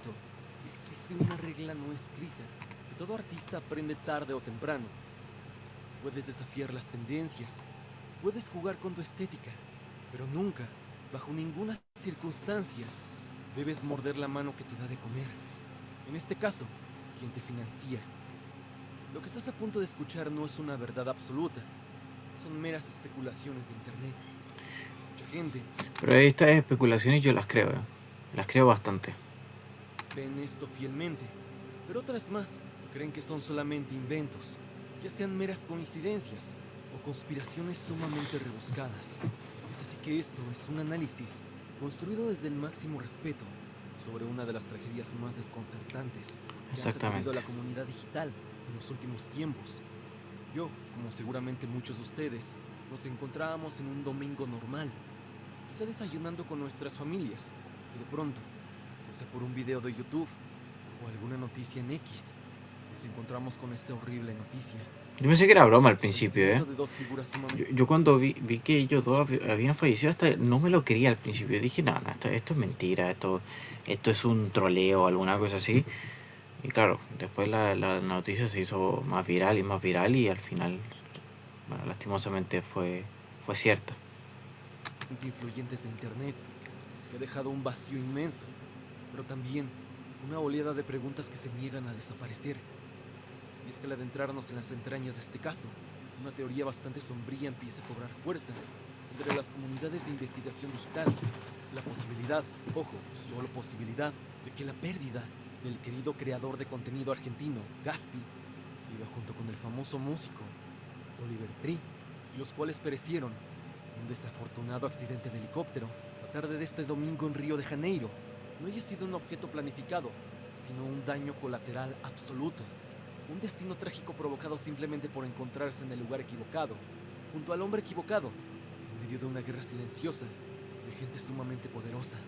pronto, existe una regla no escrita que todo artista aprende tarde o temprano. Puedes desafiar las tendencias, puedes jugar con tu estética, pero nunca, bajo ninguna circunstancia, debes morder la mano que te da de comer. En este caso, quien te financia. Lo que estás a punto de escuchar no es una verdad absoluta, son meras especulaciones de internet. Mucha gente Pero estas especulaciones yo las creo, las creo bastante. cree en esto fielmente, pero otras más creen que son solamente inventos, ya sean meras coincidencias o conspiraciones sumamente rebuscadas. Es así que esto es un análisis construido desde el máximo respeto sobre una de las tragedias más desconcertantes que ha sacudido a Exactamente. la comunidad digital en los últimos tiempos. Yo, como seguramente muchos de ustedes, nos encontrábamos en un domingo normal, quizá desayunando con nuestras familias, y de pronto, ya sea por un video de YouTube o alguna noticia en X, nos encontramos con esta horrible noticia. Yo pensé que era broma al El principio, fallecimiento de dos figuras Yo, sumamente... yo cuando vi que ellos dos habían fallecido, hasta no me lo creía al principio. Dije, no, no, esto es mentira, esto es un troleo o alguna cosa así. Y claro, después la noticia se hizo más viral y al final, bueno, lastimosamente fue cierta. influyentes de Internet, que ha dejado un vacío inmenso, pero también una oleada de preguntas que se niegan a desaparecer. Y es que al adentrarnos en las entrañas de este caso, una teoría bastante sombría empieza a cobrar fuerza entre las comunidades de investigación digital. La posibilidad, ojo, solo posibilidad, de que la pérdida del querido creador de contenido argentino, Gaspi, que iba junto con el famoso músico Oliver Tree, y los cuales perecieron en un desafortunado accidente de helicóptero la tarde de este domingo en Río de Janeiro, no haya sido un objeto planificado, sino un daño colateral absoluto. Un destino trágico provocado simplemente por encontrarse en el lugar equivocado, junto al hombre equivocado, en medio de una guerra silenciosa de gente sumamente poderosa.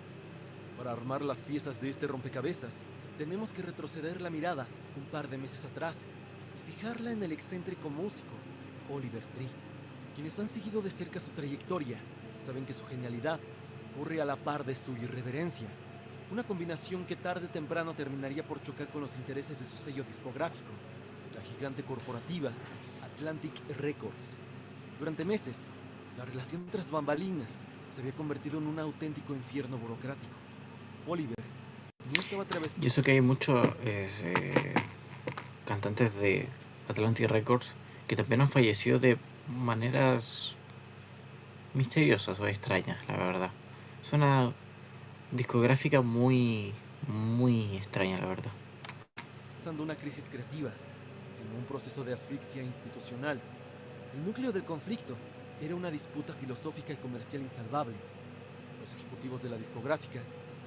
Para armar las piezas de este rompecabezas, tenemos que retroceder la mirada un par de meses atrás y fijarla en el excéntrico músico Oliver Tree. Quienes han seguido de cerca su trayectoria saben que su genialidad corre a la par de su irreverencia, una combinación que tarde o temprano terminaría por chocar con los intereses de su sello discográfico, la gigante corporativa Atlantic Records. Durante meses, la relación tras bambalinas se había convertido en un auténtico infierno burocrático. Oliver no estaba Y eso que hay muchos cantantes de Atlantic Records que también han fallecido de maneras misteriosas o extrañas, la verdad. Es una discográfica muy extraña, la verdad. pasando una crisis creativa, sino un proceso de asfixia institucional. El núcleo del conflicto era una disputa filosófica y comercial insalvable. Los ejecutivos de la discográfica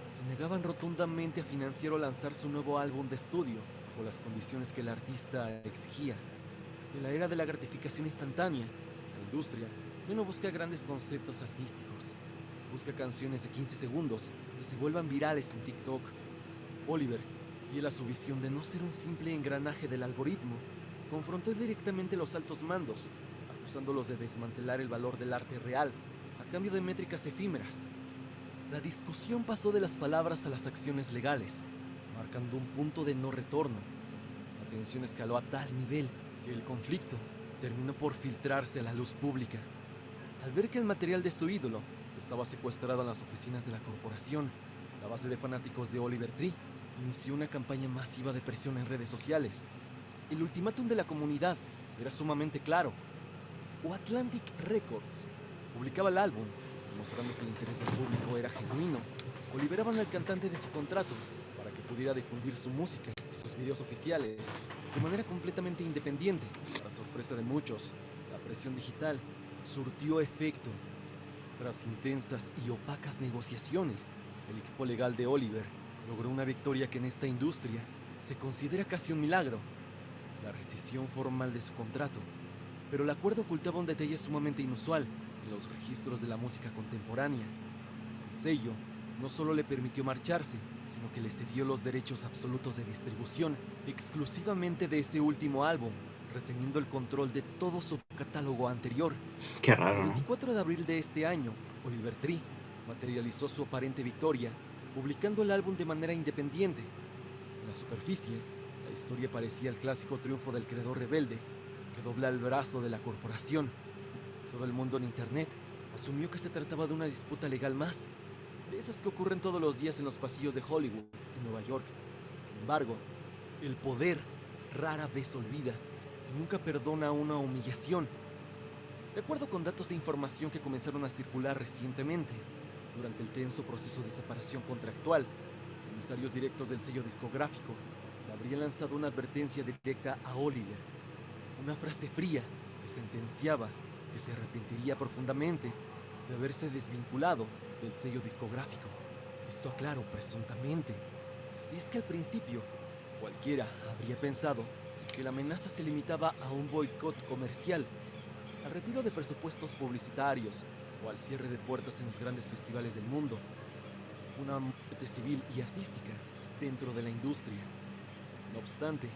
se negaban rotundamente a financiar o lanzar su nuevo álbum de estudio bajo las condiciones que el artista exigía. En la era de la gratificación instantánea, la industria ya no busca grandes conceptos artísticos, busca canciones de 15 segundos que se vuelvan virales en TikTok. Oliver, fiel a su visión de no ser un simple engranaje del algoritmo, confrontó directamente los altos mandos, acusándolos de desmantelar el valor del arte real a cambio de métricas efímeras. La discusión pasó de las palabras a las acciones legales, marcando un punto de no retorno. La tensión escaló a tal nivel que el conflicto terminó por filtrarse a la luz pública. Al ver que el material de su ídolo estaba secuestrado en las oficinas de la corporación, la base de fanáticos de Oliver Tree inició una campaña masiva de presión en redes sociales. El ultimátum de la comunidad era sumamente claro: o Atlantic Records publicaba el álbum, demostrando que el interés del público era genuino, o liberaban al cantante de su contrato para que pudiera difundir su música y sus videos oficiales de manera completamente independiente. Para sorpresa de muchos, la presión digital surtió efecto. Tras intensas y opacas negociaciones, el equipo legal de Oliver logró una victoria que en esta industria se considera casi un milagro: la rescisión formal de su contrato. Pero el acuerdo ocultaba un detalle sumamente inusual en los registros de la música contemporánea. El sello no solo le permitió marcharse, sino que le cedió los derechos absolutos de distribución exclusivamente de ese último álbum, reteniendo el control de todo su catálogo anterior. Qué El raro, ¿no? 24 de abril de este año, Oliver Tree materializó su aparente victoria publicando el álbum de manera independiente. En la superficie, la historia parecía el clásico triunfo del creador rebelde que dobla el brazo de la corporación. Todo el mundo en Internet asumió que se trataba de una disputa legal más, de esas que ocurren todos los días en los pasillos de Hollywood, en Nueva York. Sin embargo, el poder rara vez olvida y nunca perdona una humillación. De acuerdo con datos e información que comenzaron a circular recientemente, durante el tenso proceso de separación contractual, emisarios directos del sello discográfico le habrían lanzado una advertencia directa a Oliver, una frase fría que sentenciaba que se arrepentiría profundamente de haberse desvinculado del sello discográfico. Esto aclaro, presuntamente. Y es que al principio, cualquiera habría pensado que la amenaza se limitaba a un boicot comercial, al retiro de presupuestos publicitarios o al cierre de puertas en los grandes festivales del mundo. Una muerte civil y artística dentro de la industria. No obstante,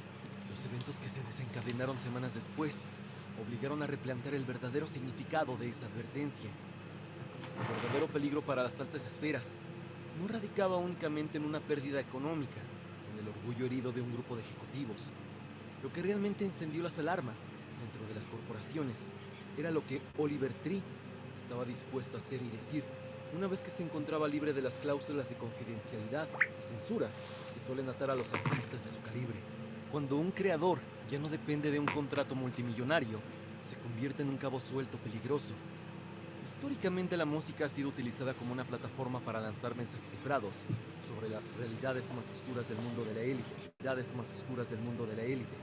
los eventos que se desencadenaron semanas después obligaron a replantear el verdadero significado de esa advertencia. El verdadero peligro para las altas esferas no radicaba únicamente en una pérdida económica, en el orgullo herido de un grupo de ejecutivos. Lo que realmente encendió las alarmas dentro de las corporaciones era lo que Oliver Tree estaba dispuesto a hacer y decir una vez que se encontraba libre de las cláusulas de confidencialidad y censura que suelen atar a los artistas de su calibre. Cuando un creador ya no depende de un contrato multimillonario, se convierte en un cabo suelto peligroso. Históricamente la música ha sido utilizada como una plataforma para lanzar mensajes cifrados sobre las realidades más oscuras del mundo de la élite.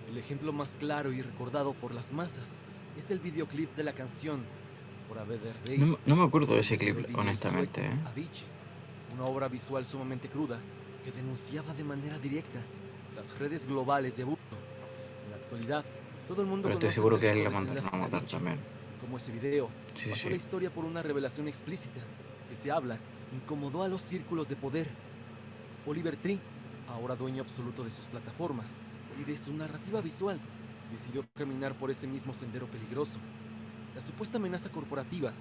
El ejemplo más claro y recordado por las masas es el videoclip de la canción For a Better Day, No me acuerdo de ese donde se clip, ve el honestamente, sueco ¿eh? Avicii, una obra visual sumamente cruda que denunciaba de manera directa las redes globales de abuso. En la actualidad, todo el mundo Pero estoy conoce el seguro que a él trágico lo mandaron desenlace a de matar Avicii, también. y cómo ese video Sí, pasó sí, la sí. historia por una revelación explícita que se habla incomodó a los círculos de poder. Oliver Tree, ahora dueño absoluto de sus plataformas y de su narrativa visual, decidió caminar por ese mismo sendero peligroso. La supuesta amenaza corporativa,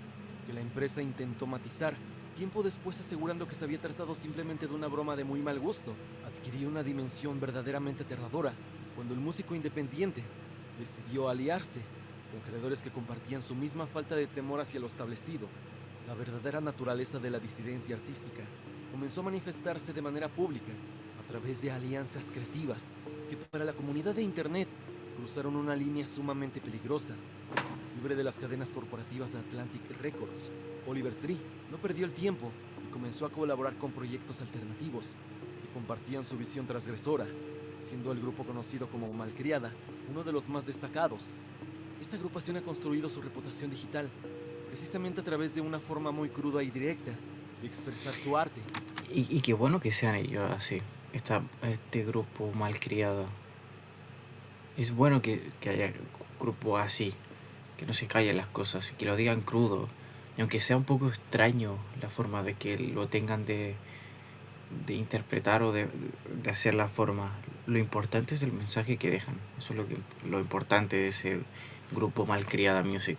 que la empresa intentó matizar, tiempo después asegurando que se había tratado simplemente de una broma de muy mal gusto, adquirió una dimensión verdaderamente aterradora cuando el músico independiente decidió aliarse con creadores que compartían su misma falta de temor hacia lo establecido. La verdadera naturaleza de la disidencia artística comenzó a manifestarse de manera pública a través de alianzas creativas que para la comunidad de Internet cruzaron una línea sumamente peligrosa. Libre de las cadenas corporativas de Atlantic Records, Oliver Tree no perdió el tiempo y comenzó a colaborar con proyectos alternativos que compartían su visión transgresora, siendo el grupo conocido como Malcriada uno de los más destacados. Esta agrupación ha construido su reputación digital precisamente a través de una forma muy cruda y directa de expresar su arte. Y qué bueno que sean ellos así, este grupo malcriado. Es bueno que haya grupos así, que no se callen las cosas y que lo digan crudo. Y aunque sea un poco extraño la forma de que lo tengan de interpretar o de hacer la forma, lo importante es el mensaje que dejan. Eso es lo importante de ese grupo Malcriada Music.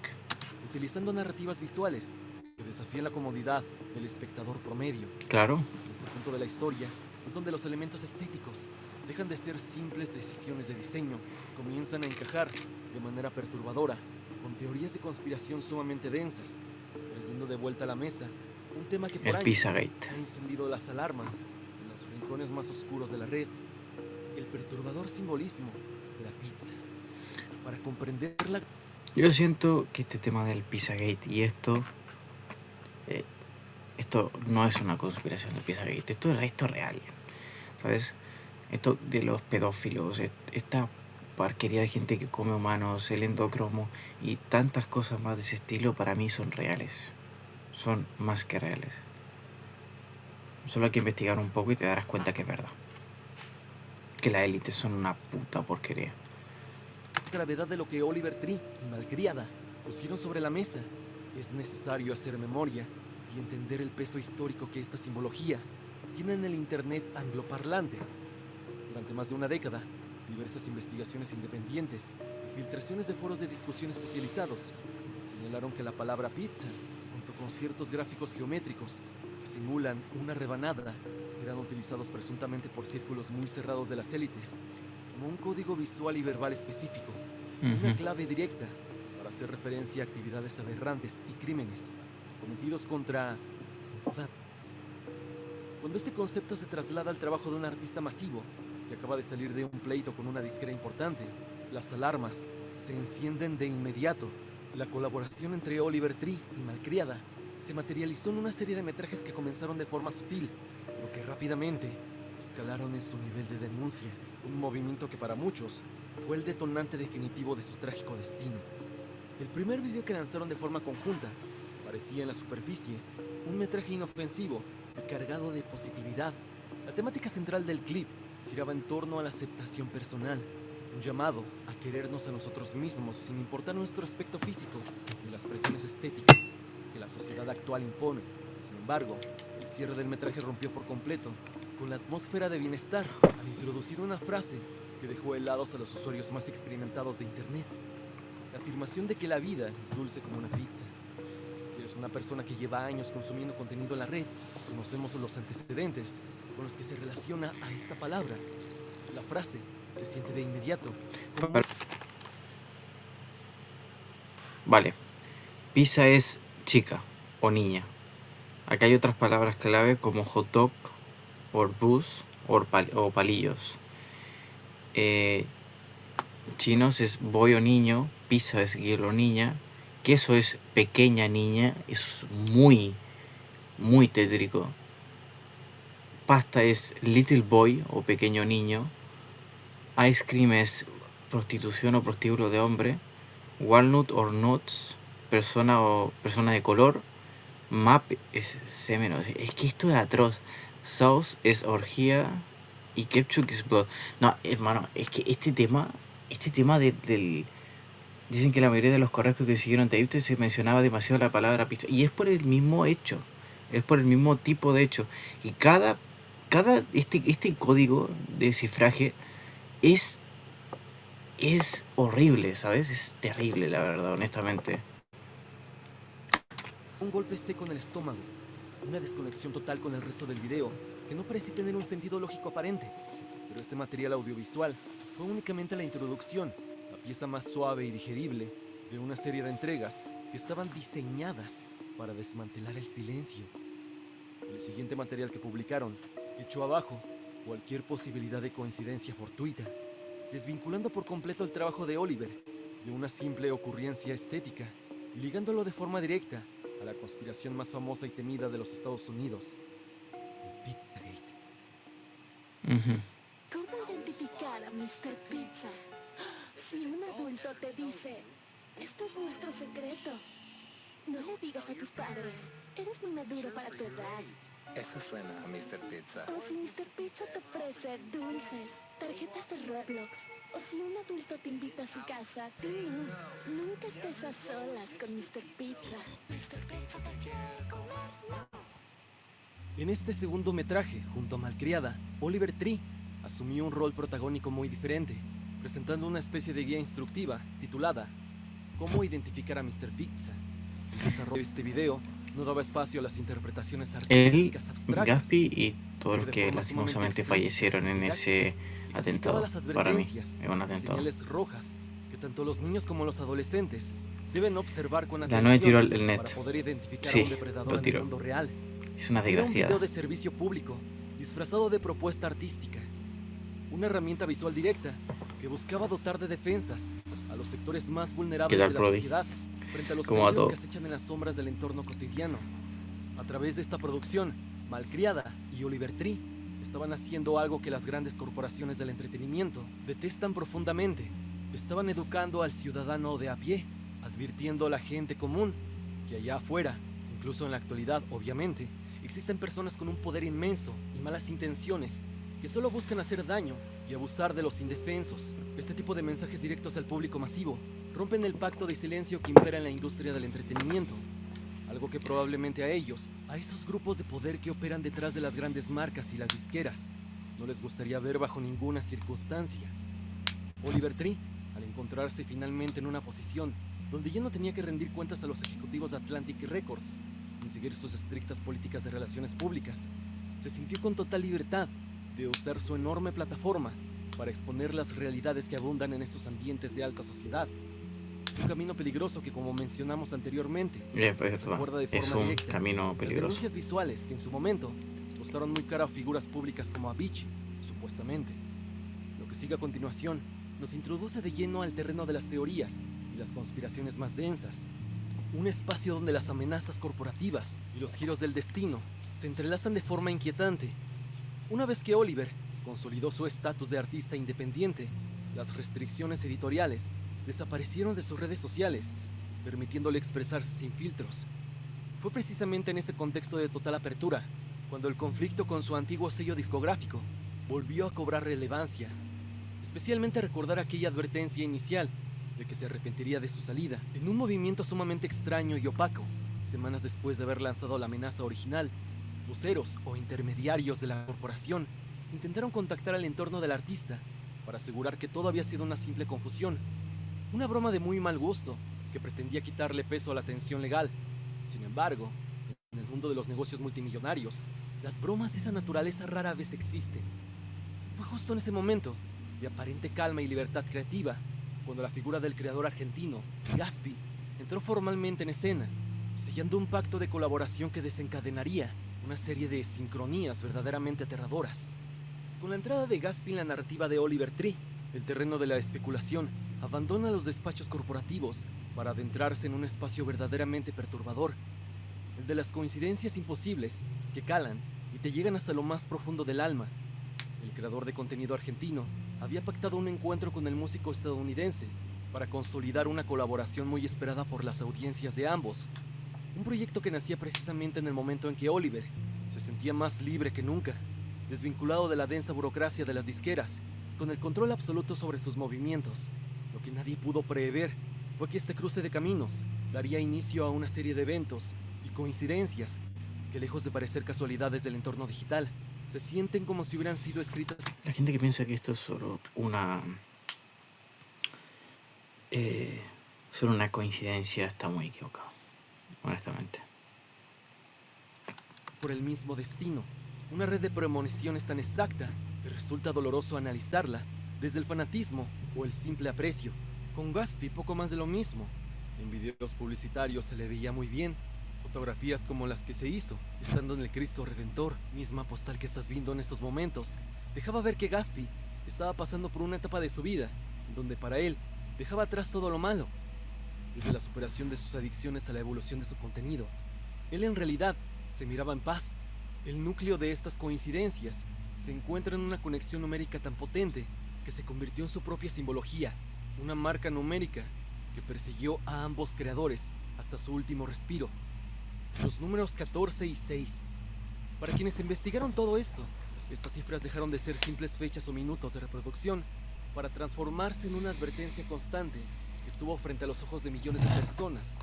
Utilizando narrativas visuales que desafían la comodidad del espectador promedio. Claro. En este punto de la historia es donde los elementos estéticos dejan de ser simples decisiones de diseño y comienzan a encajar de manera perturbadora con teorías de conspiración sumamente densas, trayendo de vuelta a la mesa un tema que por El años Pizzagate. ha encendido las alarmas en los rincones más oscuros de la red, el perturbador simbolismo de la pizza. Para comprenderla, Yo siento que este tema del Pizzagate y eh, esto no es una conspiración del Pizzagate, esto es real, ¿sabes? Esto de los pedófilos, esta parquería de gente que come humanos, el endocromo y tantas cosas más de ese estilo para mí son reales. Son más que reales. Solo hay que investigar un poco y te darás cuenta que es verdad. Que las élites son una puta porquería. gravedad de lo que Oliver Tree y Malcriada pusieron sobre la mesa, es necesario hacer memoria y entender el peso histórico que esta simbología tiene en el Internet angloparlante. Durante más de una década, diversas investigaciones independientes y filtraciones de foros de discusión especializados señalaron que la palabra pizza, junto con ciertos gráficos geométricos que simulan una rebanada eran utilizados presuntamente por círculos muy cerrados de las élites como un código visual y verbal específico, una clave directa para hacer referencia a actividades aberrantes y crímenes cometidos contra fans. Cuando este concepto se traslada al trabajo de un artista masivo que acaba de salir de un pleito con una disquera importante, las alarmas se encienden de inmediato. La colaboración entre Oliver Tree y Malcriada se materializó en una serie de metrajes que comenzaron de forma sutil, pero que rápidamente escalaron en su nivel de denuncia, un movimiento que para muchos fue el detonante definitivo de su trágico destino. El primer video que lanzaron de forma conjunta parecía en la superficie un metraje inofensivo y cargado de positividad. La temática central del clip giraba en torno a la aceptación personal, un llamado a querernos a nosotros mismos sin importar nuestro aspecto físico y las presiones estéticas que la sociedad actual impone. Sin embargo, el cierre del metraje rompió por completo con la atmósfera de bienestar al introducir una frase que dejó helados a los usuarios más experimentados de Internet. La afirmación de que la vida es dulce como una pizza. Si eres una persona que lleva años consumiendo contenido en la red, conocemos los antecedentes con los que se relaciona a esta palabra. La frase se siente de inmediato como... Vale, pizza es chica o niña. Acá hay otras palabras clave como hot dog, o bus, o palillos. Chinos es boy o niño, pizza es girl o niña, queso es pequeña niña, es muy, muy tétrico. Pasta es little boy o pequeño niño. Ice cream es prostitución o prostíbulo de hombre. Walnut or nuts, persona o persona de color. Map es semen. Es que esto es atroz. Sauce es orgía. Y ketchup es blood. No, hermano, es que este tema del... Dicen que la mayoría de los correos que consiguieron Tape se mencionaba demasiado la palabra pizza. Y es por el mismo hecho. Es por el mismo tipo de hecho. Y este código de cifraje es horrible, ¿sabes? Es terrible, la verdad, honestamente. Un golpe seco en el estómago, una desconexión total con el resto del video, que no parece tener un sentido lógico aparente. Pero este material audiovisual fue únicamente la introducción, la pieza más suave y digerible de una serie de entregas que estaban diseñadas para desmantelar el silencio. El siguiente material que publicaron echó abajo cualquier posibilidad de coincidencia fortuita, desvinculando por completo el trabajo de Oliver de una simple ocurrencia estética y ligándolo de forma directa a la conspiración más famosa y temida de los Estados Unidos, el Pizzagate. ¿Cómo identificar a Mr. Pizza? Si un adulto te dice, esto es nuestro secreto, no le digas a tus padres, eres muy maduro para tu edad. Eso suena a Mr. Pizza. O si Mr. Pizza te ofrece dulces, tarjetas de Roblox, o si un adulto te invita a su casa, tú no. Nunca estés a solas con Mr. Pizza. Mr. Pizza te quiere comer, no. En este segundo metraje, junto a Malcriada, Oliver Tree asumió un rol protagónico muy diferente, presentando una especie de guía instructiva titulada ¿Cómo identificar a Mr. Pizza? El desarrollo de este video no daba espacio a las interpretaciones artísticas abstractas. Gaspi y todos los que lastimosamente fallecieron en ese atentado. Para mí es un atentado. Señales rojas que tanto los niños como los adolescentes deben observar con atención. La 9 tiró el net. Para poder identificar Sí, a un depredador lo en tiró. el mundo real. Es una Era un desgraciada. video de servicio público, disfrazado de propuesta artística. Una herramienta visual directa que buscaba dotar de defensas a los sectores más vulnerables de la sociedad frente a los peligros que acechan en las sombras del entorno cotidiano. A través de esta producción, Malcriada y Oliver Tree estaban haciendo algo que las grandes corporaciones del entretenimiento detestan profundamente. Estaban educando al ciudadano de a pie, advirtiendo a la gente común que allá afuera, incluso en la actualidad, obviamente, existen personas con un poder inmenso y malas intenciones que solo buscan hacer daño y abusar de los indefensos. Este tipo de mensajes directos al público masivo rompen el pacto de silencio que impera en la industria del entretenimiento. Algo que probablemente a ellos, a esos grupos de poder que operan detrás de las grandes marcas y las disqueras, no les gustaría ver bajo ninguna circunstancia. Oliver Tree, al encontrarse finalmente en una posición donde ya no tenía que rendir cuentas a los ejecutivos de Atlantic Records, ni seguir sus estrictas políticas de relaciones públicas, se sintió con total libertad de usar su enorme plataforma para exponer las realidades que abundan en estos ambientes de alta sociedad. Un camino peligroso que, como mencionamos anteriormente, recuerda de Es forma un directa camino las peligroso. denuncias visuales que en su momento costaron muy caro a figuras públicas como Avicii, supuestamente. Lo que sigue a continuación nos introduce de lleno al terreno de las teorías y las conspiraciones más densas. Un espacio donde las amenazas corporativas y los giros del destino se entrelazan de forma inquietante. Una vez que Oliver consolidó su estatus de artista independiente, las restricciones editoriales desaparecieron de sus redes sociales, permitiéndole expresarse sin filtros. Fue precisamente en ese contexto de total apertura cuando el conflicto con su antiguo sello discográfico volvió a cobrar relevancia, especialmente recordar aquella advertencia inicial de que se arrepentiría de su salida, en un movimiento sumamente extraño y opaco. Semanas después de haber lanzado la amenaza original, voceros o intermediarios de la corporación intentaron contactar al entorno del artista para asegurar que todo había sido una simple confusión, una broma de muy mal gusto que pretendía quitarle peso a la tensión legal. Sin embargo, en el mundo de los negocios multimillonarios, las bromas de esa naturaleza rara vez existen. Fue justo en ese momento de aparente calma y libertad creativa cuando la figura del creador argentino, Gaspi, entró formalmente en escena, sellando un pacto de colaboración que desencadenaría una serie de sincronías verdaderamente aterradoras. Con la entrada de Gaspi en la narrativa de Oliver Tree, el terreno de la especulación abandona los despachos corporativos para adentrarse en un espacio verdaderamente perturbador, el de las coincidencias imposibles que calan y te llegan hasta lo más profundo del alma. El creador de contenido argentino había pactado un encuentro con el músico estadounidense para consolidar una colaboración muy esperada por las audiencias de ambos. Un proyecto que nacía precisamente en el momento en que Oliver se sentía más libre que nunca, desvinculado de la densa burocracia de las disqueras, con el control absoluto sobre sus movimientos. Lo que nadie pudo prever fue que este cruce de caminos daría inicio a una serie de eventos y coincidencias que, lejos de parecer casualidades del entorno digital, se sienten como si hubieran sido escritas. La gente que piensa que esto es solo una coincidencia está muy equivocado, honestamente. Por el mismo destino, una red de premoniciones tan exacta que resulta doloroso analizarla desde el fanatismo o el simple aprecio. Con Gaspi poco más de lo mismo. En videos publicitarios se le veía muy bien, fotografías como las que se hizo, estando en el Cristo Redentor, misma postal que estás viendo en estos momentos, dejaba ver que Gaspi estaba pasando por una etapa de su vida, donde para él dejaba atrás todo lo malo, desde la superación de sus adicciones a la evolución de su contenido. Él en realidad se miraba en paz. El núcleo de estas coincidencias se encuentra en una conexión numérica tan potente que se convirtió en su propia simbología, una marca numérica que persiguió a ambos creadores hasta su último respiro. Los números 14 y 6. Para quienes investigaron todo esto, estas cifras dejaron de ser simples fechas o minutos de reproducción para transformarse en una advertencia constante que estuvo frente a los ojos de millones de personas,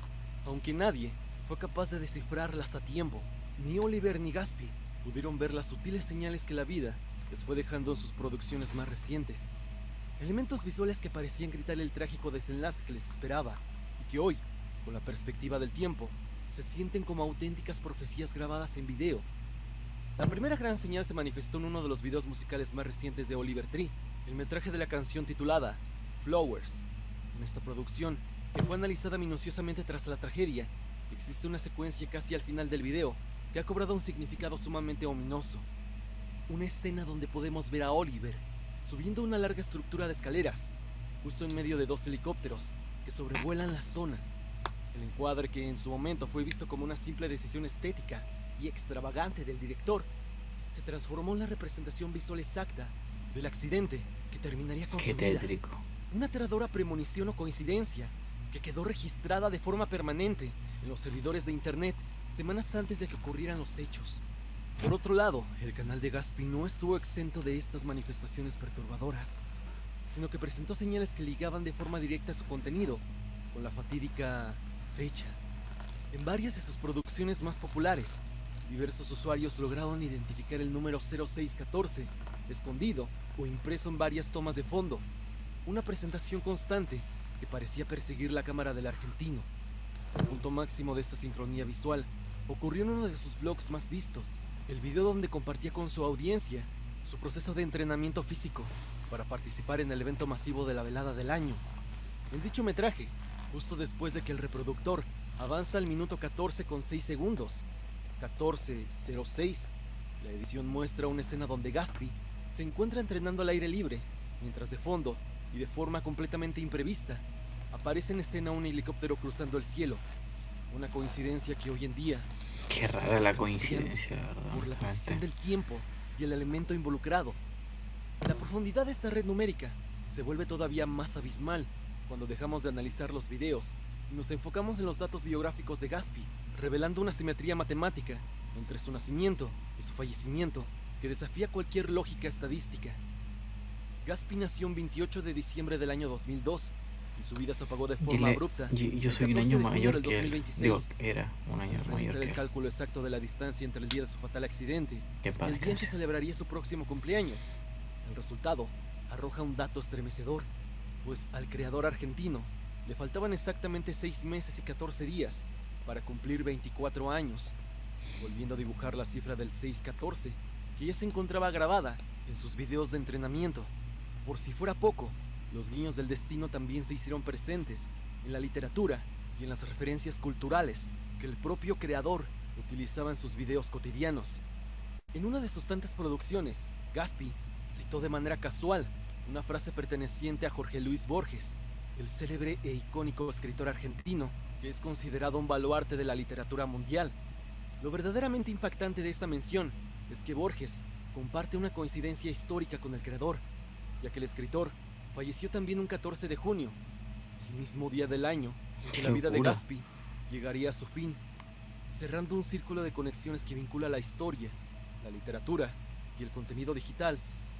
aunque nadie fue capaz de descifrarlas a tiempo. Ni Oliver ni Gaspi pudieron ver las sutiles señales que la vida les fue dejando en sus producciones más recientes. Elementos visuales que parecían gritar el trágico desenlace que les esperaba y que hoy, con la perspectiva del tiempo, se sienten como auténticas profecías grabadas en video. La primera gran señal se manifestó en uno de los videos musicales más recientes de Oliver Tree, el metraje de la canción titulada Flowers. En esta producción, que fue analizada minuciosamente tras la tragedia, existe una secuencia casi al final del video que ha cobrado un significado sumamente ominoso. Una escena donde podemos ver a Oliver subiendo una larga estructura de escaleras, justo en medio de dos helicópteros que sobrevuelan la zona. El encuadre, que en su momento fue visto como una simple decisión estética y extravagante del director, se transformó en la representación visual exacta del accidente que terminaría con Qué su vida. tétrico. Una aterradora premonición o coincidencia que quedó registrada de forma permanente en los servidores de internet semanas antes de que ocurrieran los hechos. Por otro lado, el canal de Gaspi no estuvo exento de estas manifestaciones perturbadoras, sino que presentó señales que ligaban de forma directa su contenido con la fatídica fecha. En varias de sus producciones más populares, diversos usuarios lograron identificar el número 0614, escondido o impreso en varias tomas de fondo, una presentación constante que parecía perseguir la cámara del argentino. El punto máximo de esta sincronía visual ocurrió en uno de sus blogs más vistos, El video donde compartía con su audiencia su proceso de entrenamiento físico para participar en el evento masivo de la velada del año. En dicho metraje, justo después de que el reproductor avanza al minuto 14 con 6 segundos, 14:06, la edición muestra una escena donde Gatsby se encuentra entrenando al aire libre, mientras de fondo, y de forma completamente imprevista, aparece en escena un helicóptero cruzando el cielo. Una coincidencia que hoy en día Qué se rara la está coincidencia, la verdad, por la precisión honestamente. del tiempo y el elemento involucrado. La profundidad de esta red numérica se vuelve todavía más abismal cuando dejamos de analizar los videos y nos enfocamos en los datos biográficos de Gatsby, revelando una simetría matemática entre su nacimiento y su fallecimiento que desafía cualquier lógica estadística. Gatsby nació un 28 de diciembre del año 2002 y su vida se apagó de forma abrupta. Yo el soy un 14 año de junio mayor del que él. 2026. Digo, era un año Al mayor realizar que el él. cálculo exacto de la distancia entre el día de su fatal accidente Que y paz el día en que descanse. celebraría su próximo cumpleaños, el resultado arroja un dato estremecedor, pues al creador argentino le faltaban exactamente 6 meses y 14 días para cumplir 24 años, volviendo a dibujar la cifra del 614, que ya se encontraba grabada en sus videos de entrenamiento. Por si fuera poco, los guiños del destino también se hicieron presentes en la literatura y en las referencias culturales que el propio creador utilizaba en sus videos cotidianos. En una de sus tantas producciones, Gatsby citó de manera casual una frase perteneciente a Jorge Luis Borges, el célebre e icónico escritor argentino que es considerado un baluarte de la literatura mundial. Lo verdaderamente impactante de esta mención es que Borges comparte una coincidencia histórica con el creador, ya que el escritor falleció también un 14 de junio, el mismo día del año en que ¡Qué la vida de locura! Gatsby llegaría a su fin, cerrando un círculo de conexiones que vincula la historia, la literatura y el contenido digital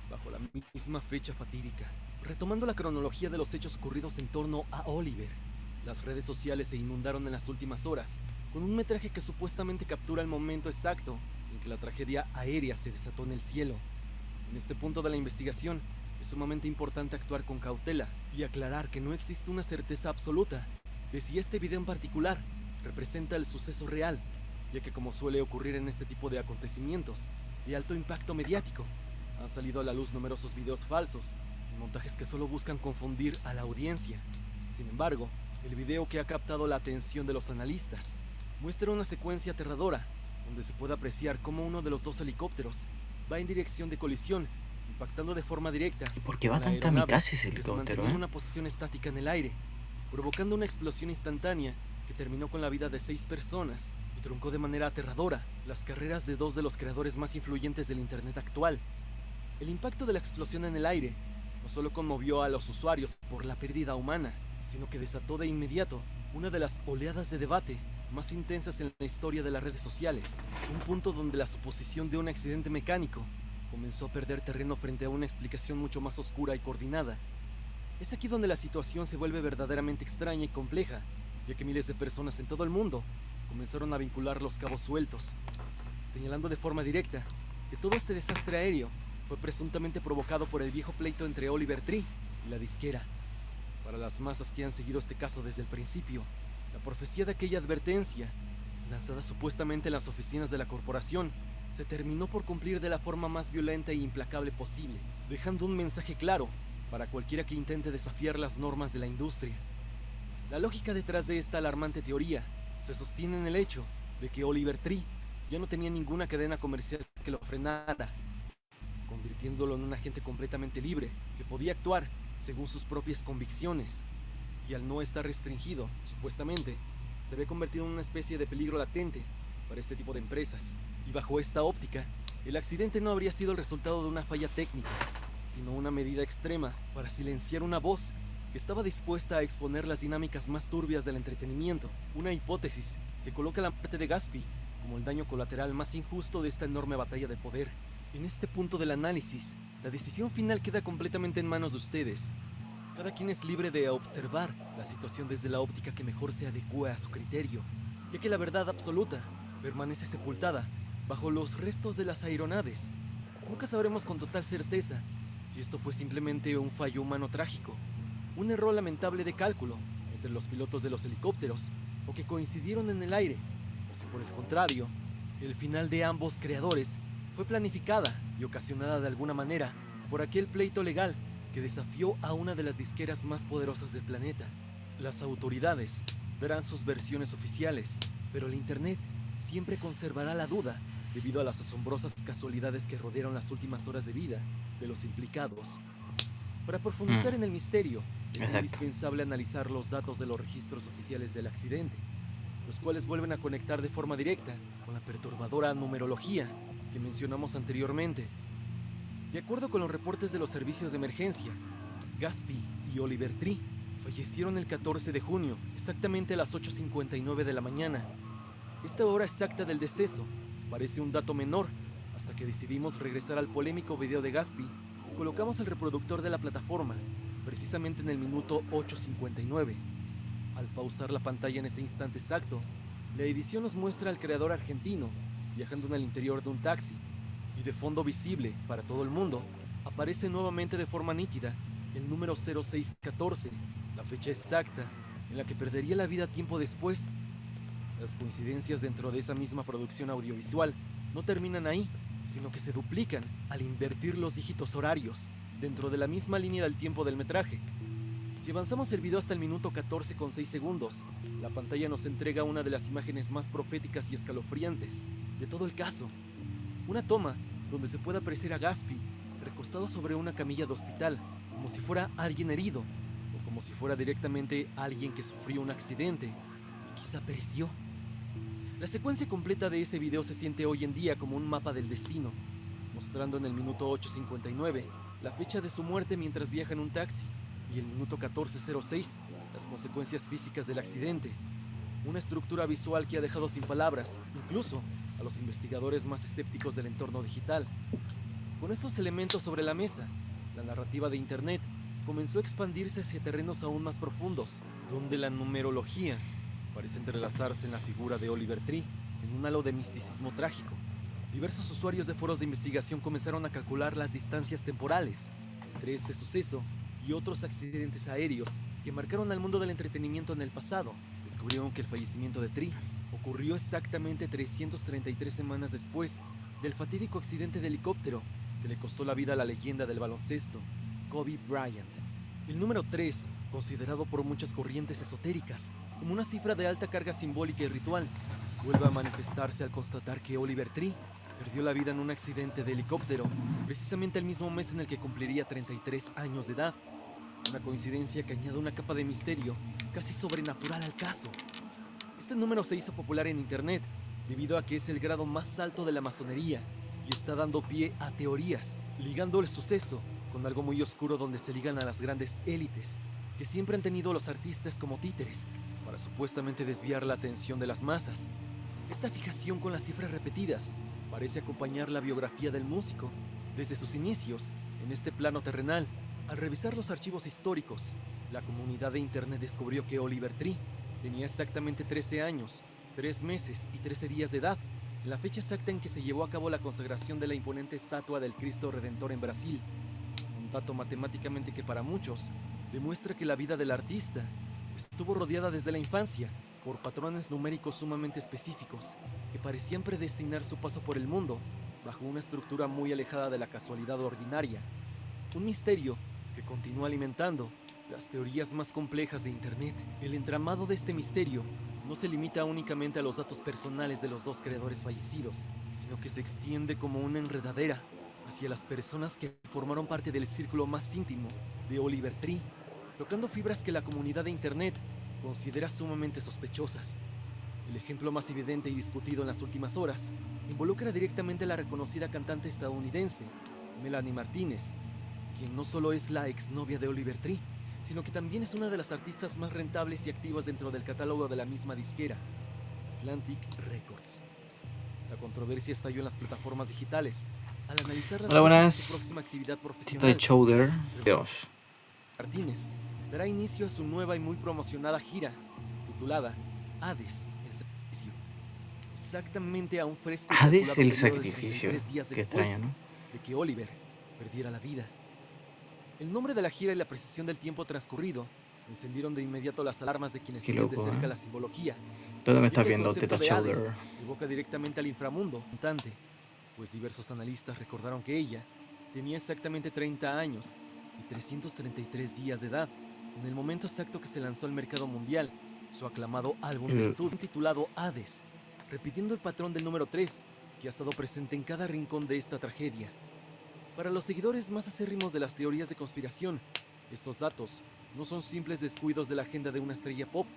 bajo la misma fecha fatídica. Retomando la cronología de los hechos ocurridos en torno a Oliver, las redes sociales se inundaron en las últimas horas con un metraje que supuestamente captura el momento exacto en que la tragedia aérea se desató en el cielo. En este punto de la investigación es sumamente importante actuar con cautela y aclarar que no existe una certeza absoluta de si este video en particular representa el suceso real, ya que como suele ocurrir en este tipo de acontecimientos de alto impacto mediático, han salido a la luz numerosos videos falsos y montajes que solo buscan confundir a la audiencia. Sin embargo, el video que ha captado la atención de los analistas muestra una secuencia aterradora donde se puede apreciar cómo uno de los dos helicópteros va en dirección de colisión, impactando de forma directa ¿Y por qué va con la tan aeronave, kamikaze ese que se helicóptero, mantenía en una posición estática en el aire, provocando una explosión instantánea que terminó con la vida de 6 personas y truncó de manera aterradora las carreras de 2 de los creadores más influyentes del internet actual. El impacto de la explosión en el aire no solo conmovió a los usuarios por la pérdida humana, sino que desató de inmediato una de las oleadas de debate más intensas en la historia de las redes sociales, un punto donde la suposición de un accidente mecánico comenzó a perder terreno frente a una explicación mucho más oscura y coordinada. Es aquí donde la situación se vuelve verdaderamente extraña y compleja, ya que miles de personas en todo el mundo comenzaron a vincular los cabos sueltos, señalando de forma directa que todo este desastre aéreo fue presuntamente provocado por el viejo pleito entre Oliver Tree y la disquera. Para las masas que han seguido este caso desde el principio, la profecía de aquella advertencia, lanzada supuestamente en las oficinas de la corporación, se terminó por cumplir de la forma más violenta e implacable posible, dejando un mensaje claro para cualquiera que intente desafiar las normas de la industria. La lógica detrás de esta alarmante teoría se sostiene en el hecho de que Oliver Tree ya no tenía ninguna cadena comercial que lo frenara, convirtiéndolo en un agente completamente libre que podía actuar según sus propias convicciones, y al no estar restringido, supuestamente, se ve convertido en una especie de peligro latente para este tipo de empresas. Y bajo esta óptica, el accidente no habría sido el resultado de una falla técnica, sino una medida extrema para silenciar una voz que estaba dispuesta a exponer las dinámicas más turbias del entretenimiento, una hipótesis que coloca la muerte de Gatsby como el daño colateral más injusto de esta enorme batalla de poder. En este punto del análisis, la decisión final queda completamente en manos de ustedes. Cada quien es libre de observar la situación desde la óptica que mejor se adecue a su criterio, ya que la verdad absoluta permanece sepultada bajo los restos de las aeronaves. Nunca sabremos con total certeza si esto fue simplemente un fallo humano trágico, un error lamentable de cálculo entre los pilotos de los helicópteros, o que coincidieron en el aire, o si por el contrario, El final de ambos creadores fue planificada y ocasionada de alguna manera por aquel pleito legal que desafió a una de las disqueras más poderosas del planeta. Las autoridades darán sus versiones oficiales, pero el Internet siempre conservará la duda debido a las asombrosas casualidades que rodearon las últimas horas de vida de los implicados. Para profundizar en el misterio, es Exacto. indispensable analizar los datos de los registros oficiales del accidente, los cuales vuelven a conectar de forma directa con la perturbadora numerología que mencionamos anteriormente. De acuerdo con los reportes de los servicios de emergencia, Gatsby y Oliver Tree fallecieron el 14 de junio, exactamente a las 8:59 de la mañana. Esta hora exacta del deceso parece un dato menor, hasta que decidimos regresar al polémico video de Gatsby y colocamos el reproductor de la plataforma, precisamente en el minuto 8:59. Al pausar la pantalla en ese instante exacto, la edición nos muestra al creador argentino viajando en el interior de un taxi, y de fondo visible para todo el mundo aparece nuevamente de forma nítida el número 0614, la fecha exacta en la que perdería la vida tiempo después. Las coincidencias dentro de esa misma producción audiovisual no terminan ahí, sino que se duplican al invertir los dígitos horarios dentro de la misma línea del tiempo del metraje. Si avanzamos el video hasta el minuto 14 con 6 segundos, la pantalla nos entrega una de las imágenes más proféticas y escalofriantes de todo el caso. Una toma donde se puede apreciar a Gatsby recostado sobre una camilla de hospital, como si fuera alguien herido, o como si fuera directamente alguien que sufrió un accidente y quizá pereció. La secuencia completa de ese video se siente hoy en día como un mapa del destino, mostrando en el minuto 8:59 la fecha de su muerte mientras viaja en un taxi, y el minuto 14:06 las consecuencias físicas del accidente. Una estructura visual que ha dejado sin palabras, incluso a los investigadores más escépticos del entorno digital. Con estos elementos sobre la mesa, la narrativa de Internet comenzó a expandirse hacia terrenos aún más profundos, donde la numerología parece entrelazarse en la figura de Oliver Tree en un halo de misticismo trágico. Diversos usuarios de foros de investigación comenzaron a calcular las distancias temporales entre este suceso y otros accidentes aéreos que marcaron al mundo del entretenimiento en el pasado. Descubrieron que el fallecimiento de Tree ocurrió exactamente 333 semanas después del fatídico accidente de helicóptero que le costó la vida a la leyenda del baloncesto, Kobe Bryant. El número 3, considerado por muchas corrientes esotéricas como una cifra de alta carga simbólica y ritual, vuelve a manifestarse al constatar que Oliver Tree perdió la vida en un accidente de helicóptero, precisamente el mismo mes en el que cumpliría 33 años de edad. Una coincidencia que añade una capa de misterio casi sobrenatural al caso. Este número se hizo popular en Internet debido a que es el grado más alto de la masonería y está dando pie a teorías, ligando el suceso con algo muy oscuro donde se ligan a las grandes élites que siempre han tenido a los artistas como títeres para supuestamente desviar la atención de las masas. Esta fijación con las cifras repetidas parece acompañar la biografía del músico desde sus inicios en este plano terrenal. Al revisar los archivos históricos, la comunidad de Internet descubrió que Oliver Tree tenía exactamente 13 años, 3 meses y 13 días de edad, en la fecha exacta en que se llevó a cabo la consagración de la imponente estatua del Cristo Redentor en Brasil. Un dato matemáticamente que para muchos demuestra que la vida del artista estuvo rodeada desde la infancia por patrones numéricos sumamente específicos que parecían predestinar su paso por el mundo bajo una estructura muy alejada de la casualidad ordinaria. Un misterio que continúa alimentando las teorías más complejas de Internet. El entramado de este misterio no se limita únicamente a los datos personales de los dos creadores fallecidos, sino que se extiende como una enredadera hacia las personas que formaron parte del círculo más íntimo de Oliver Tree, tocando fibras que la comunidad de Internet considera sumamente sospechosas. El ejemplo más evidente y discutido en las últimas horas involucra directamente a la reconocida cantante estadounidense Melanie Martínez, quien no solo es la exnovia de Oliver Tree, sino que también es una de las artistas más rentables y activas dentro del catálogo de la misma disquera, Atlantic Records. La controversia estalló en las plataformas digitales al analizar las Hola, fechas de buenas. su próxima activiad Cita de profesional. Chowder. Dios. Martínez dará inicio a su nueva y muy promocionada gira, titulada Hades, el sacrificio. Exactamente a un fresco y Hades, calculado el periodo de sacrificio. 33 días Qué después extraño, ¿no? de que Oliver perdiera la vida. El nombre de la gira y la precisión del tiempo transcurrido Encendieron de inmediato las alarmas de quienes Qué siguen de loco, cerca ¿eh? la simbología, ¿Dónde me ya estás que el viendo, concepto Teta de Hades Shoulder? evoca directamente al inframundo mutante, pues diversos analistas recordaron que ella tenía exactamente 30 años y 333 días de edad en el momento exacto que se lanzó al mercado mundial su aclamado álbum de Eh, estudio titulado Hades, repitiendo el patrón del número 3 que ha estado presente en cada rincón de esta tragedia. Para los seguidores más acérrimos de las teorías de conspiración, estos datos no son simples descuidos de la agenda de una estrella pop,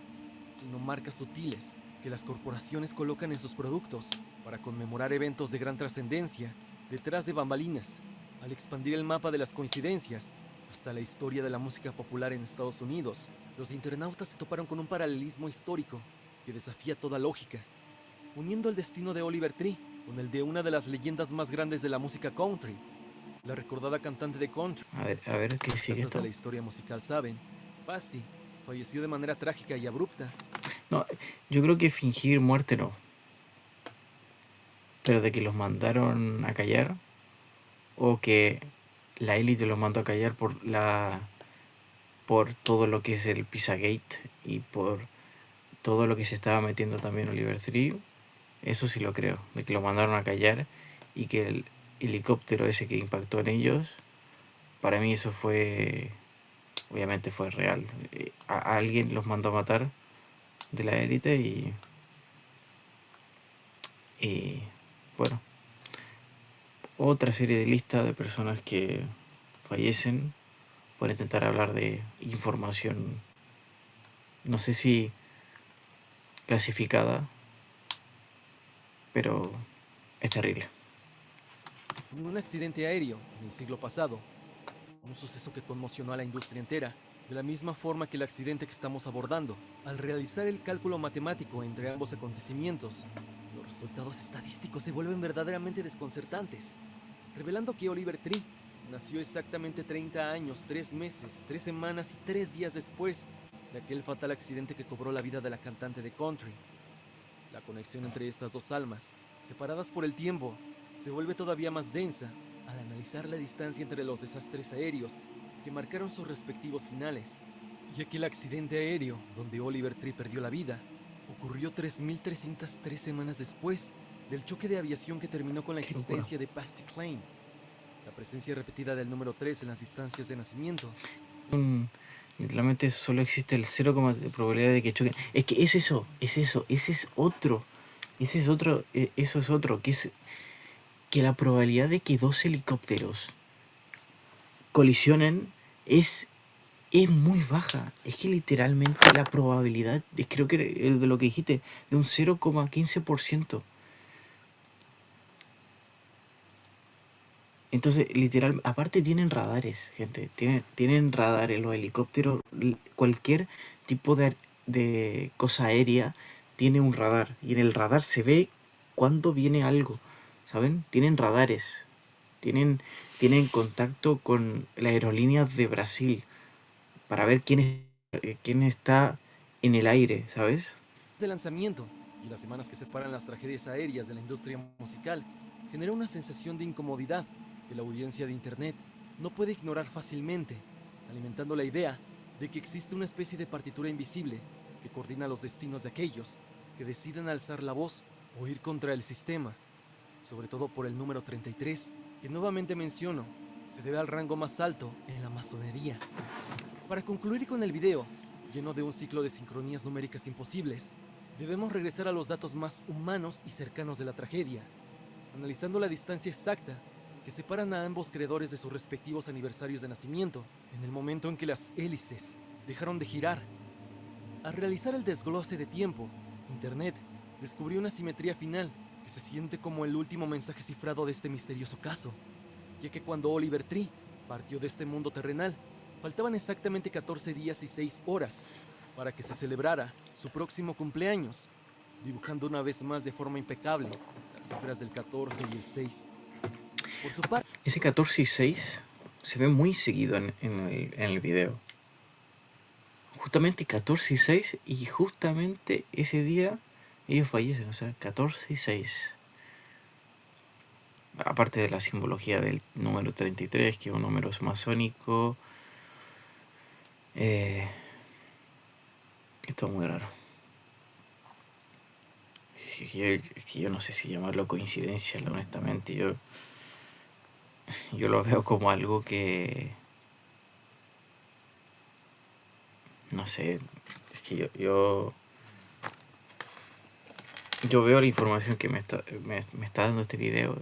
sino marcas sutiles que las corporaciones colocan en sus productos para conmemorar eventos de gran trascendencia detrás de bambalinas, al expandir el mapa de las coincidencias hasta la historia de la música popular en Estados Unidos. Los internautas se toparon con un paralelismo histórico que desafía toda lógica, uniendo el destino de Oliver Tree con el de una de las leyendas más grandes de la música country, la recordada cantante de country. a ver, ¿qué sigue Estas de esto? la historia musical saben, Basti falleció de manera trágica y abrupta. No, yo creo que fingir muerte no. Pero de que los mandaron a callar, o que la élite los mandó a callar por todo lo que es el Pizzagate y por todo lo que se estaba metiendo también Oliver Tree, eso sí lo creo, de que los mandaron a callar y que el helicóptero ese que impactó en ellos, para mí eso fue, obviamente fue real. A alguien los mandó a matar de la élite y bueno, otra serie de listas de personas que fallecen por intentar hablar de información, no sé si clasificada, pero es terrible. En un accidente aéreo en el siglo pasado, un suceso que conmocionó a la industria entera, de la misma forma que el accidente que estamos abordando. Al realizar el cálculo matemático entre ambos acontecimientos, los resultados estadísticos se vuelven verdaderamente desconcertantes, revelando que Oliver Tree nació exactamente 30 años, 3 meses, 3 semanas y 3 días después de aquel fatal accidente que cobró la vida de la cantante de country. La conexión entre estas dos almas, separadas por el tiempo, se vuelve todavía más densa al analizar la distancia entre los desastres aéreos que marcaron sus respectivos finales, ya que el accidente aéreo donde Oliver Tree perdió la vida ocurrió 3.303 semanas después del choque de aviación que terminó con la Qué locura. existencia de Basti Klein. La presencia repetida del número 3 en las instancias de nacimiento. Literalmente solo existe el 0, de probabilidad de que choquen. Es que es eso, ese es otro. Eso es otro, que es que la probabilidad de que dos helicópteros colisionen es muy baja. Es que literalmente la probabilidad, creo que de lo que dijiste, de un 0,15%. Entonces, literal, aparte tienen radares, gente. Tienen radares los helicópteros. Cualquier tipo de cosa aérea tiene un radar. Y en el radar se ve cuando viene algo. ¿Saben? Tienen radares. Tienen contacto con las aerolíneas de Brasil para ver quién está en el aire, ¿sabes? De lanzamiento y las semanas que separan las tragedias aéreas de la industria musical genera una sensación de incomodidad que la audiencia de Internet no puede ignorar fácilmente, alimentando la idea de que existe una especie de partitura invisible que coordina los destinos de aquellos que deciden alzar la voz o ir contra el sistema, sobre todo por el número 33, que nuevamente menciono, se debe al rango más alto en la masonería. Para concluir con el video, lleno de un ciclo de sincronías numéricas imposibles, debemos regresar a los datos más humanos y cercanos de la tragedia, analizando la distancia exacta que separan a ambos creadores de sus respectivos aniversarios de nacimiento, en el momento en que las hélices dejaron de girar. Al realizar el desglose de tiempo, Internet descubrió una simetría final que se siente como el último mensaje cifrado de este misterioso caso, ya que cuando Oliver Tree partió de este mundo terrenal, faltaban exactamente 14 días y 6 horas para que se celebrara su próximo cumpleaños, dibujando una vez más de forma impecable las cifras del 14 y el 6. Por su parte, Ese 14 y 6 se ve muy seguido en el video. Justamente 14 y 6 y justamente ese día ellos fallecen, o sea, 14 y 6. Aparte de la simbología del número 33, que es un número masónico. Esto es muy raro. Es que yo no sé si llamarlo coincidencia, honestamente. Yo lo veo como algo que... No sé, es que yo veo la información que me está dando este video.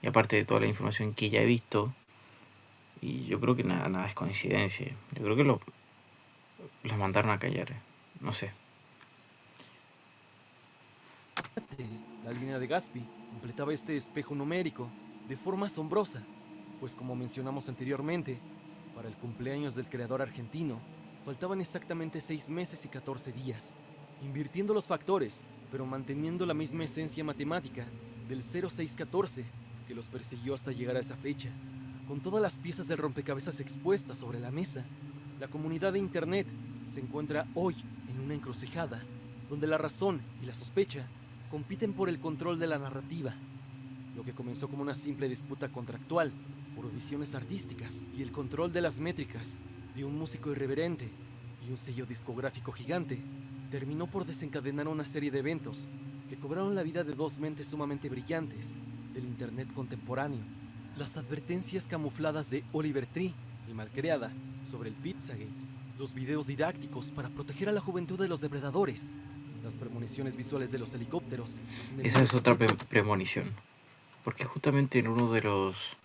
Y aparte de toda la información que ya he visto, y yo creo que nada es coincidencia. Yo creo que los mandaron a callar. No sé. La línea de Gatsby completaba este espejo numérico de forma asombrosa, pues como mencionamos anteriormente, para el cumpleaños del creador argentino, faltaban exactamente 6 meses y 14 días, invirtiendo los factores, pero manteniendo la misma esencia matemática del 0614 que los persiguió hasta llegar a esa fecha. Con todas las piezas del rompecabezas expuestas sobre la mesa, la comunidad de Internet se encuentra hoy en una encrucijada donde la razón y la sospecha compiten por el control de la narrativa. Lo que comenzó como una simple disputa contractual por visiones artísticas y el control de las métricas de un músico irreverente y un sello discográfico gigante, terminó por desencadenar una serie de eventos que cobraron la vida de dos mentes sumamente brillantes del Internet contemporáneo. Las advertencias camufladas de Oliver Tree y malcreada sobre el Pizzagate, los videos didácticos para proteger a la juventud de los depredadores, las premoniciones visuales de los helicópteros. Esa es otra premonición. Porque justamente en uno de los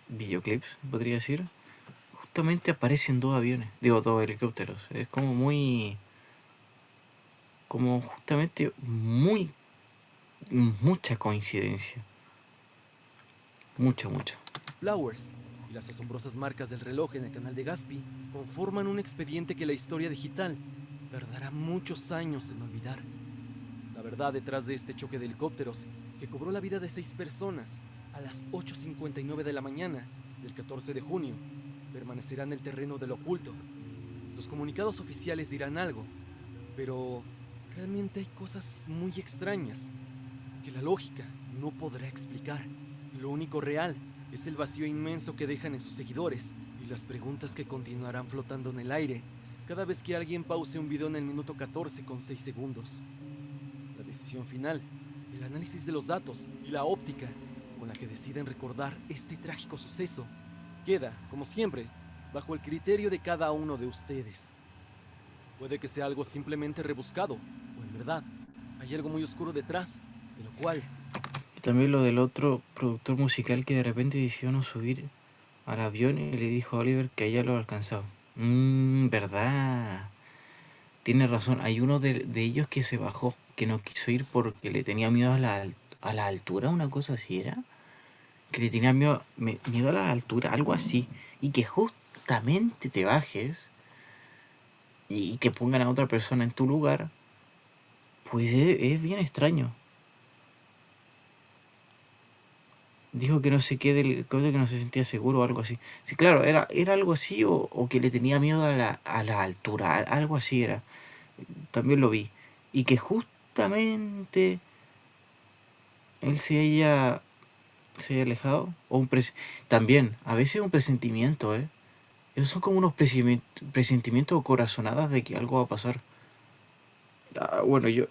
videoclips, podría decir, justamente aparecen dos aviones, digo, dos helicópteros. Es como muy... como justamente mucha coincidencia. Mucha. Flowers y las asombrosas marcas del reloj en el canal de Gatsby conforman un expediente que la historia digital tardará muchos años en olvidar. La verdad detrás de este choque de helicópteros que cobró la vida de 6 personas a las 8:59 de la mañana del 14 de junio permanecerá en el terreno del oculto. Los comunicados oficiales dirán algo, pero realmente hay cosas muy extrañas que la lógica no podrá explicar. Lo único real es el vacío inmenso que dejan en sus seguidores y las preguntas que continuarán flotando en el aire cada vez que alguien pause un video en el minuto 14 con 6 segundos. La decisión final, el análisis de los datos y la óptica con la que deciden recordar este trágico suceso, queda, como siempre, bajo el criterio de cada uno de ustedes. Puede que sea algo simplemente rebuscado, o en verdad, hay algo muy oscuro detrás, de lo cual... Y también lo del otro productor musical que de repente decidió no subir al avión y le dijo a Oliver que ya lo ha alcanzado. Verdad. Tiene razón. Hay uno de ellos que se bajó, que no quiso ir porque le tenía miedo a la altura, una cosa así era. Que le tenía miedo a la altura, algo así. Y que justamente te bajes y que pongan a otra persona en tu lugar, pues es bien extraño. Dijo que no sé qué del que no se sentía seguro o algo así. Sí, claro, era algo así o que le tenía miedo a la altura, algo así era. También lo vi. Y que justamente él se haya alejado. También, a veces un presentimiento, ¿eh? Esos son como unos presentimientos o corazonadas de que algo va a pasar. Bueno, yo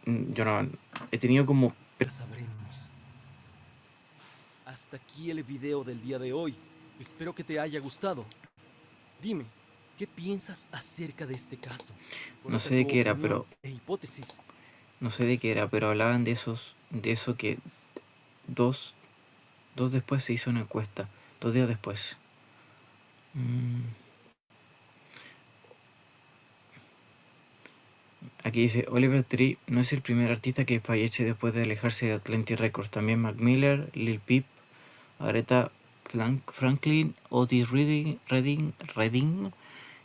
no he tenido como... sabremos. Hasta aquí el video del día de hoy. Espero que te haya gustado. Dime, ¿qué piensas acerca de este caso? No sé de qué era, pero... hipótesis. No sé de qué era, pero hablaban de eso que dos después se hizo una encuesta. 2 días después. Aquí dice, Oliver Tree no es el primer artista que fallece después de alejarse de Atlantic Records. También Mac Miller, Lil Peep, Aretha Franklin, Otis Redding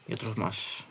y otros más.